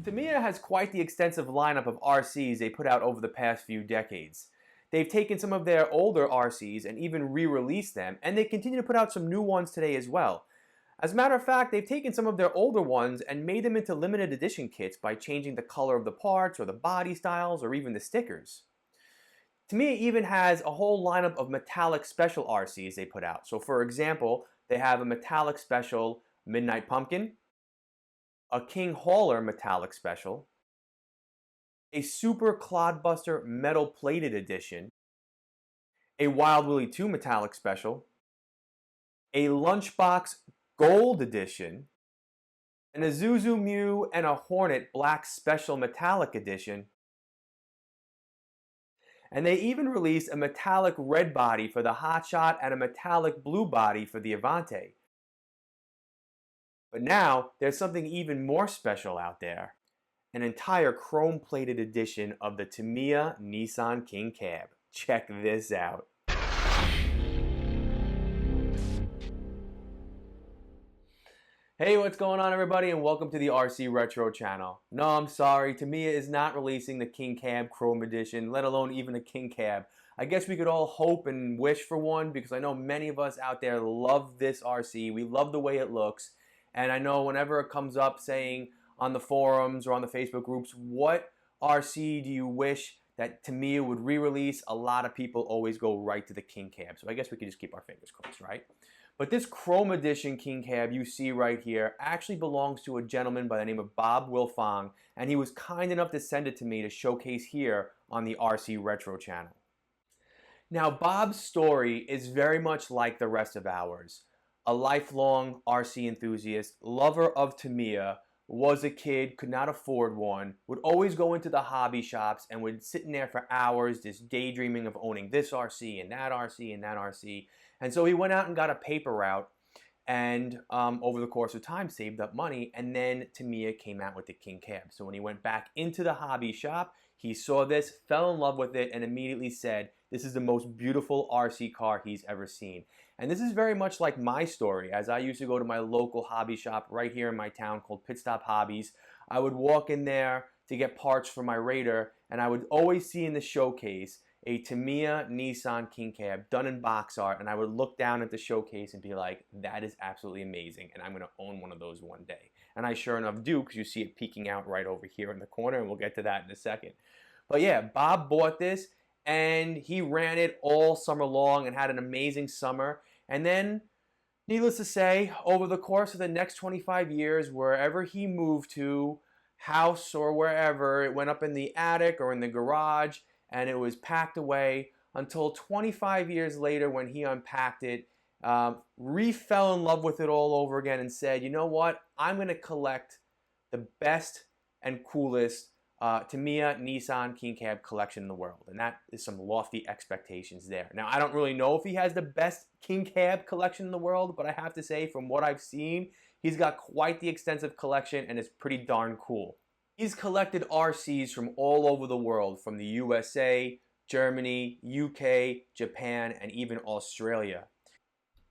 Tamiya has quite the extensive lineup of RCs they put out over the past few decades. They've taken some of their older RCs and even re-released them, and they continue to put out some new ones today as well. As a matter of fact, they've taken some of their older ones and made them into limited edition kits by changing the color of the parts or the body styles or even the stickers. Tamiya even has a whole lineup of metallic special RCs they put out. So for example, they have a metallic special Midnight Pumpkin, a King Hauler metallic special, a Super Clodbuster metal plated edition, a Wild Willie 2 metallic special, a Lunchbox gold edition, and a Zuzu Mew and a Hornet black special metallic edition. And they even released a metallic red body for the Hotshot and a metallic blue body for the Avante. But now, there's something even more special out there. An entire chrome-plated edition of the Tamiya Nissan King Cab. Check this out. Hey, what's going on everybody, and welcome to the RC Retro channel. No, I'm sorry, Tamiya is not releasing the King Cab Chrome Edition, let alone even a King Cab. I guess we could all hope and wish for one, because I know many of us out there love this RC. We love the way it looks. And I know whenever it comes up saying on the forums or on the Facebook groups, what RC do you wish that Tamiya would re-release, a lot of people always go right to the King Cab. So I guess we could just keep our fingers crossed, right? But this Chrome Edition King Cab you see right here actually belongs to a gentleman by the name of Bob Wilfong, and he was kind enough to send it to me to showcase here on the RC Retro channel. Now, Bob's story is very much like the rest of ours. A lifelong RC enthusiast, lover of Tamiya, was a kid, could not afford one, would always go into the hobby shops and would sit in there for hours just daydreaming of owning this RC and that RC and that RC. And so he went out and got a paper route and over the course of time saved up money, and then Tamiya came out with the King Cab. So when he went back into the hobby shop, he saw this, fell in love with it, and immediately said this is the most beautiful RC car he's ever seen. And this is very much like my story, as I used to go to my local hobby shop right here in my town called Pit Stop Hobbies. I would walk in there to get parts for my Raider, and I would always see in the showcase a Tamiya Nissan King Cab done in box art, and I would look down at the showcase and be like, that is absolutely amazing, and I'm going to own one of those one day. And I sure enough do, because you see it peeking out right over here in the corner, and we'll get to that in a second. But yeah, Bob bought this, and he ran it all summer long and had an amazing summer. And then, needless to say, over the course of the next 25 years, wherever he moved to, house or wherever, it went up in the attic or in the garage, and it was packed away until 25 years later when he unpacked it, fell in love with it all over again and said, you know what, I'm going to collect the best and coolest Tamiya Nissan King Cab collection in the world. And that is some lofty expectations there. Now, I don't really know if he has the best King Cab collection in the world, but I have to say, from what I've seen, he's got quite the extensive collection and it's pretty darn cool. He's collected RCs from all over the world, from the USA, Germany, UK, Japan, and even Australia.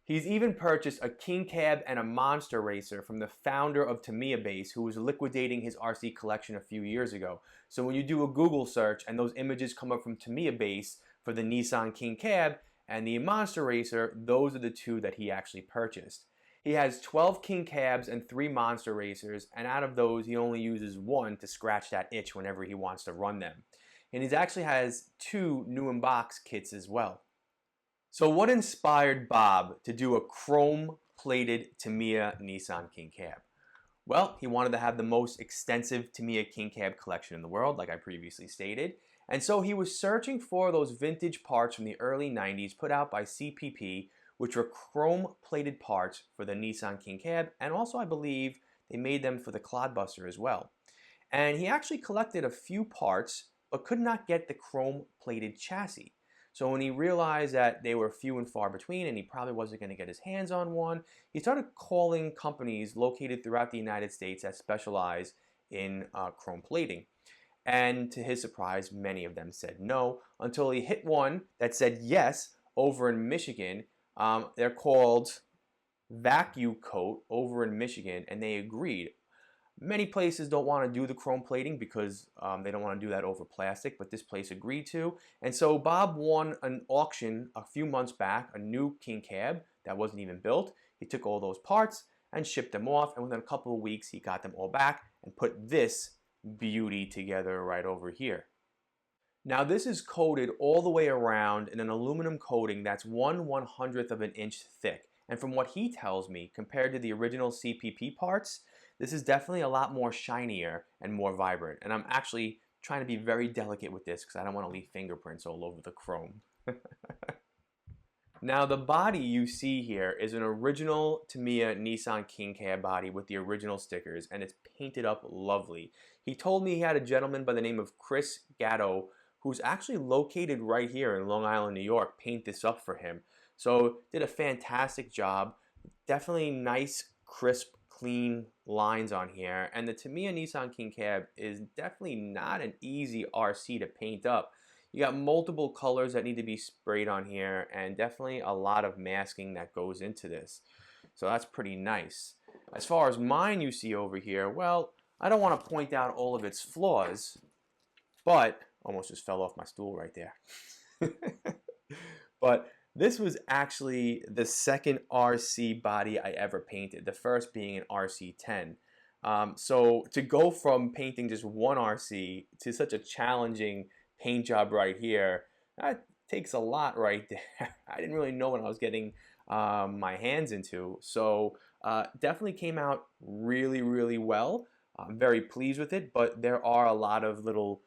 He's even purchased a King Cab and a Monster Racer from the founder of Tamiya Base, who was liquidating his RC collection a few years ago. So when you do a Google search and those images come up from Tamiya Base for the Nissan King Cab and the Monster Racer, those are the two that he actually purchased. He has 12 King Cabs and 3 Monster Racers, and out of those he only uses one to scratch that itch whenever he wants to run them. And he actually has 2 new in box kits as well. So what inspired Bob to do a chrome-plated Tamiya Nissan King Cab? Well, he wanted to have the most extensive Tamiya King Cab collection in the world, like I previously stated. And so he was searching for those vintage parts from the early 90s put out by CPP, which were chrome-plated parts for the Nissan King Cab, and also I believe they made them for the Clodbuster as well. And he actually collected a few parts, but could not get the chrome-plated chassis. So when he realized that they were few and far between and he probably wasn't going to get his hands on one, he started calling companies located throughout the United States that specialize in chrome plating. And to his surprise, many of them said no, until he hit one that said yes over in Michigan. They're called Vacuum Coat over in Michigan, and they agreed. Many places don't want to do the chrome plating because they don't want to do that over plastic, but this place agreed to. And so Bob won an auction a few months back, a new King Cab that wasn't even built. He took all those parts and shipped them off, and within a couple of weeks he got them all back and put this beauty together right over here. Now this is coated all the way around in an aluminum coating that's 1/100th of an inch thick. And from what he tells me, compared to the original CPP parts, this is definitely a lot more shinier and more vibrant. And I'm actually trying to be very delicate with this because I don't want to leave fingerprints all over the chrome. Now the body you see here is an original Tamiya Nissan King Cab body with the original stickers, and it's painted up lovely. He told me he had a gentleman by the name of Chris Gatto, who's actually located right here in Long Island, New York, paint this up for him. So did a fantastic job. Definitely nice, crisp, clean lines on here. And the Tamiya Nissan King Cab is definitely not an easy RC to paint up. You got multiple colors that need to be sprayed on here, and definitely a lot of masking that goes into this. So that's pretty nice. As far as mine you see over here, well, I don't want to point out all of its flaws, but almost just fell off my stool right there. But this was actually the second RC body I ever painted, the first being an RC10. So to go from painting just one RC to such a challenging paint job right here, that takes a lot right there. I didn't really know what I was getting my hands into. So definitely came out really, really well. I'm very pleased with it, but there are a lot of little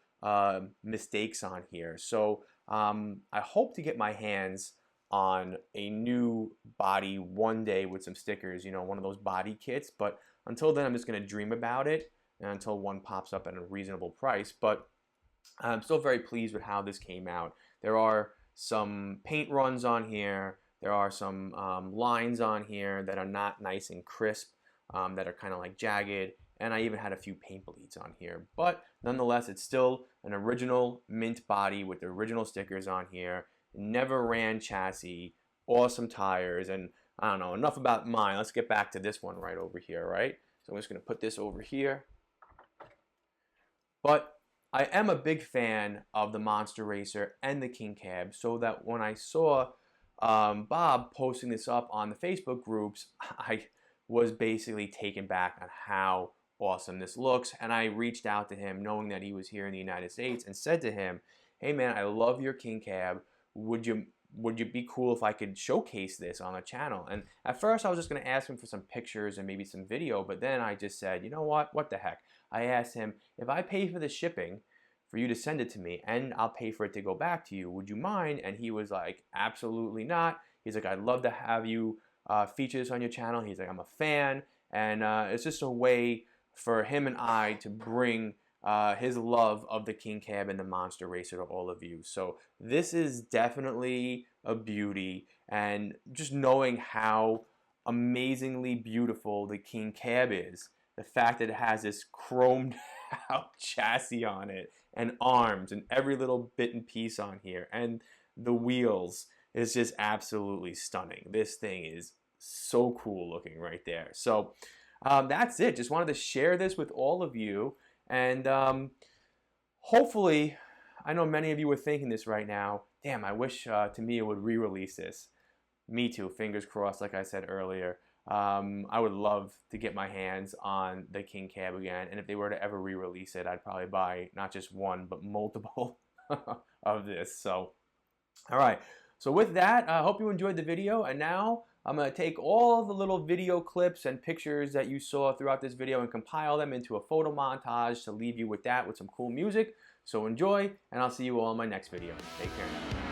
mistakes on here. So I hope to get my hands on a new body one day with some stickers, you know, one of those body kits. But until then, I'm just going to dream about it until one pops up at a reasonable price. But I'm still very pleased with how this came out. There are some paint runs on here. There are some lines on here that are not nice and crisp, that are kind of like jagged. And I even had a few paint bleeds on here. But nonetheless, it's still an original mint body with the original stickers on here. Never ran chassis, awesome tires, and I don't know, enough about mine. Let's get back to this one right over here, right? So I'm just going to put this over here. But I am a big fan of the Monster Racer and the King Cab, so that when I saw Bob posting this up on the Facebook groups, I was basically taken back on how awesome this looks. And I reached out to him knowing that he was here in the United States and said to him, hey man, I love your King Cab. Would you be cool if I could showcase this on the channel? And at first I was just going to ask him for some pictures and maybe some video, but then I just said, you know what the heck? I asked him, if I pay for the shipping for you to send it to me and I'll pay for it to go back to you, would you mind? And he was like, absolutely not. He's like, I'd love to have you feature this on your channel. He's like, I'm a fan, and it's just a way for him and I to bring his love of the King Cab and the Monster Racer to all of you. So this is definitely a beauty, and just knowing how amazingly beautiful the King Cab is, the fact that it has this chromed out chassis on it and arms and every little bit and piece on here, and the wheels is just absolutely stunning. This thing is so cool looking right there. So that's it. Just wanted to share this with all of you. And hopefully, I know many of you are thinking this right now, damn, I wish Tamiya would re-release this. Me too, fingers crossed, like I said earlier. I would love to get my hands on the King Cab again, and if they were to ever re-release it, I'd probably buy not just one, but multiple of this. So, all right. So with that, I hope you enjoyed the video, and now I'm going to take all the little video clips and pictures that you saw throughout this video and compile them into a photo montage to leave you with that with some cool music. So enjoy, and I'll see you all in my next video. Take care now.